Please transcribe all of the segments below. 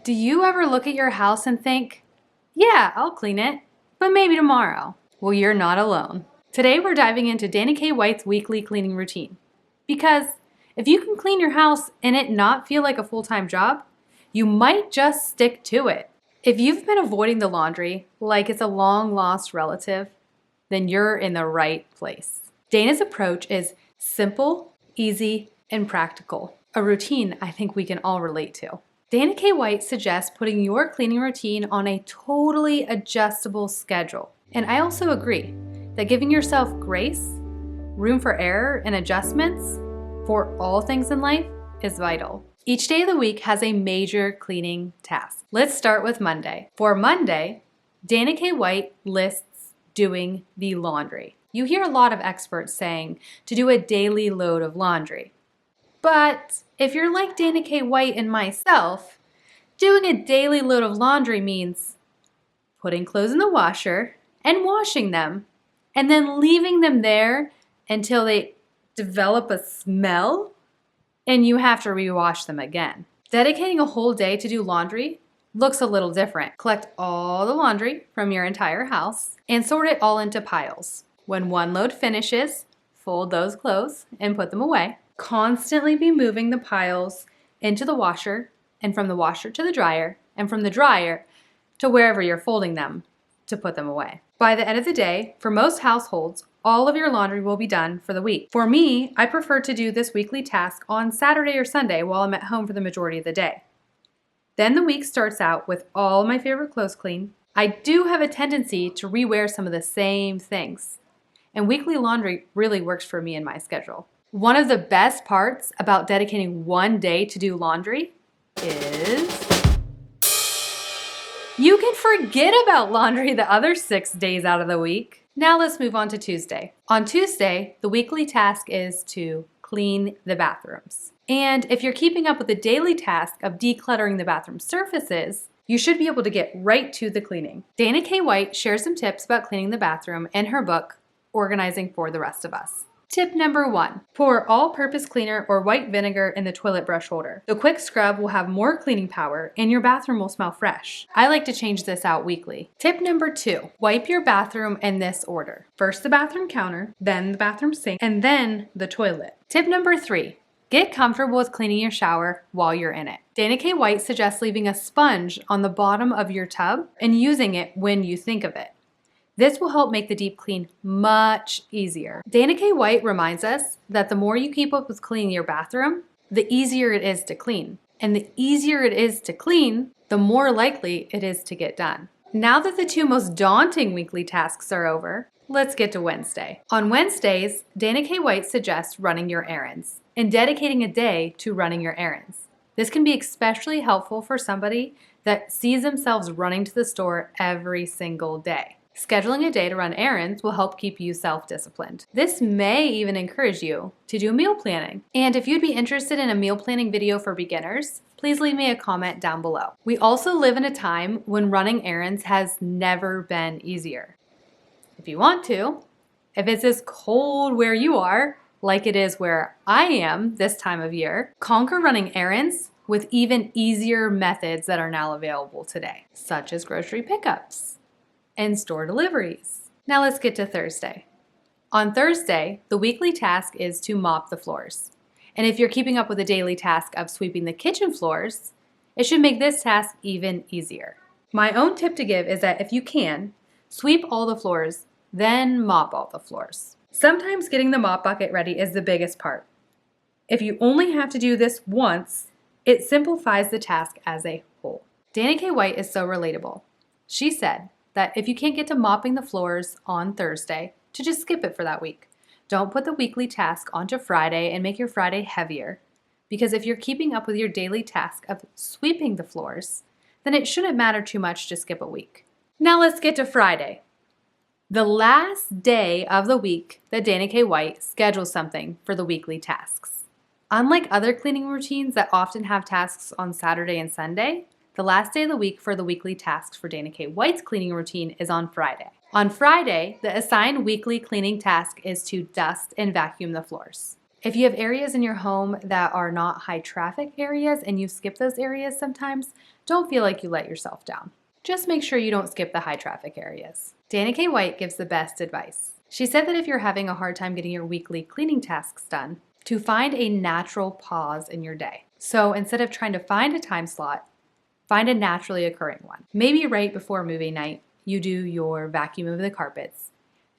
Do you ever look at your house and think, yeah, I'll clean it, but maybe tomorrow? Well, you're not alone. Today we're diving into Dana K. White's weekly cleaning routine. Because if you can clean your house and it not feel like a full-time job, you might just stick to it. If you've been avoiding the laundry like it's a long-lost relative, then you're in the right place. Dana's approach is simple, easy, and practical. A routine I think we can all relate to. Dana K. White suggests putting your cleaning routine on a totally adjustable schedule. And I also agree that giving yourself grace, room for error, and adjustments for all things in life is vital. Each day of the week has a major cleaning task. Let's start with Monday. For Monday, Dana K. White lists doing the laundry. You hear a lot of experts saying to do a daily load of laundry. But if you're like Dana K. White and myself, doing a daily load of laundry means putting clothes in the washer and washing them, and then leaving them there until they develop a smell and you have to rewash them again. Dedicating a whole day to do laundry looks a little different. Collect all the laundry from your entire house and sort it all into piles. When one load finishes, fold those clothes and put them away. Constantly be moving the piles into the washer, and from the washer to the dryer, and from the dryer to wherever you're folding them to put them away. By the end of the day, for most households, all of your laundry will be done for the week. For me, I prefer to do this weekly task on Saturday or Sunday while I'm at home for the majority of the day. Then the week starts out with all my favorite clothes clean. I do have a tendency to rewear some of the same things, and weekly laundry really works for me in my schedule. One of the best parts about dedicating one day to do laundry is you can forget about laundry the other 6 days out of the week. Now let's move on to Tuesday. On Tuesday, the weekly task is to clean the bathrooms. And if you're keeping up with the daily task of decluttering the bathroom surfaces, you should be able to get right to the cleaning. Dana K. White shares some tips about cleaning the bathroom in her book, Organizing for the Rest of Us. Tip number 1, pour all-purpose cleaner or white vinegar in the toilet brush holder. The quick scrub will have more cleaning power and your bathroom will smell fresh. I like to change this out weekly. Tip number 2, wipe your bathroom in this order. First the bathroom counter, then the bathroom sink, and then the toilet. Tip number 3, get comfortable with cleaning your shower while you're in it. Dana K. White suggests leaving a sponge on the bottom of your tub and using it when you think of it. This will help make the deep clean much easier. Dana K. White reminds us that the more you keep up with cleaning your bathroom, the easier it is to clean. And the easier it is to clean, the more likely it is to get done. Now that the 2 most daunting weekly tasks are over, let's get to Wednesday. On Wednesdays, Dana K. White suggests running your errands and dedicating a day to running your errands. This can be especially helpful for somebody that sees themselves running to the store every single day. Scheduling a day to run errands will help keep you self-disciplined. This may even encourage you to do meal planning. And if you'd be interested in a meal planning video for beginners, please leave me a comment down below. We also live in a time when running errands has never been easier. If you want to, if it's as cold where you are, like it is where I am this time of year, conquer running errands with even easier methods that are now available today, such as grocery pickups and store deliveries. Now let's get to Thursday. On Thursday, the weekly task is to mop the floors. And if you're keeping up with the daily task of sweeping the kitchen floors, it should make this task even easier. My own tip to give is that if you can, sweep all the floors, then mop all the floors. Sometimes getting the mop bucket ready is the biggest part. If you only have to do this once, it simplifies the task as a whole. Dana K. White is so relatable. She said that if you can't get to mopping the floors on Thursday, to just skip it for that week. Don't put the weekly task onto Friday and make your Friday heavier, because if you're keeping up with your daily task of sweeping the floors, then it shouldn't matter too much to skip a week. Now let's get to Friday, the last day of the week that Dana K. White schedules something for the weekly tasks. Unlike other cleaning routines that often have tasks on Saturday and Sunday, the last day of the week for the weekly tasks for Dana K. White's cleaning routine is on Friday. On Friday, the assigned weekly cleaning task is to dust and vacuum the floors. If you have areas in your home that are not high traffic areas and you skip those areas sometimes, don't feel like you let yourself down. Just make sure you don't skip the high traffic areas. Dana K. White gives the best advice. She said that if you're having a hard time getting your weekly cleaning tasks done, to find a natural pause in your day. So instead of trying to find a time slot, find a naturally occurring one. Maybe right before movie night, you do your vacuum of the carpets,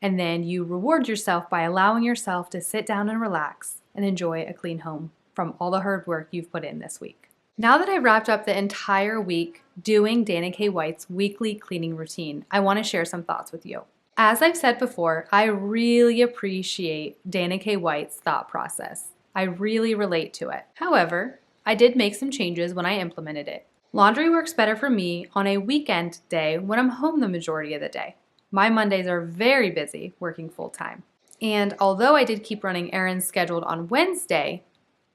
and then you reward yourself by allowing yourself to sit down and relax and enjoy a clean home from all the hard work you've put in this week. Now that I've wrapped up the entire week doing Dana K. White's weekly cleaning routine, I want to share some thoughts with you. As I've said before, I really appreciate Dana K. White's thought process. I really relate to it. However, I did make some changes when I implemented it. Laundry works better for me on a weekend day when I'm home the majority of the day. My Mondays are very busy working full time. And although I did keep running errands scheduled on Wednesday,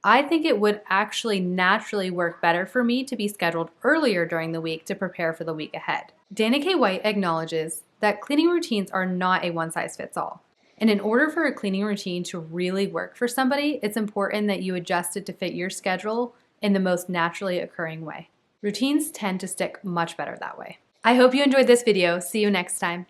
I think it would actually naturally work better for me to be scheduled earlier during the week to prepare for the week ahead. Dana K. White acknowledges that cleaning routines are not a one-size-fits-all. And in order for a cleaning routine to really work for somebody, it's important that you adjust it to fit your schedule in the most naturally occurring way. Routines tend to stick much better that way. I hope you enjoyed this video. See you next time.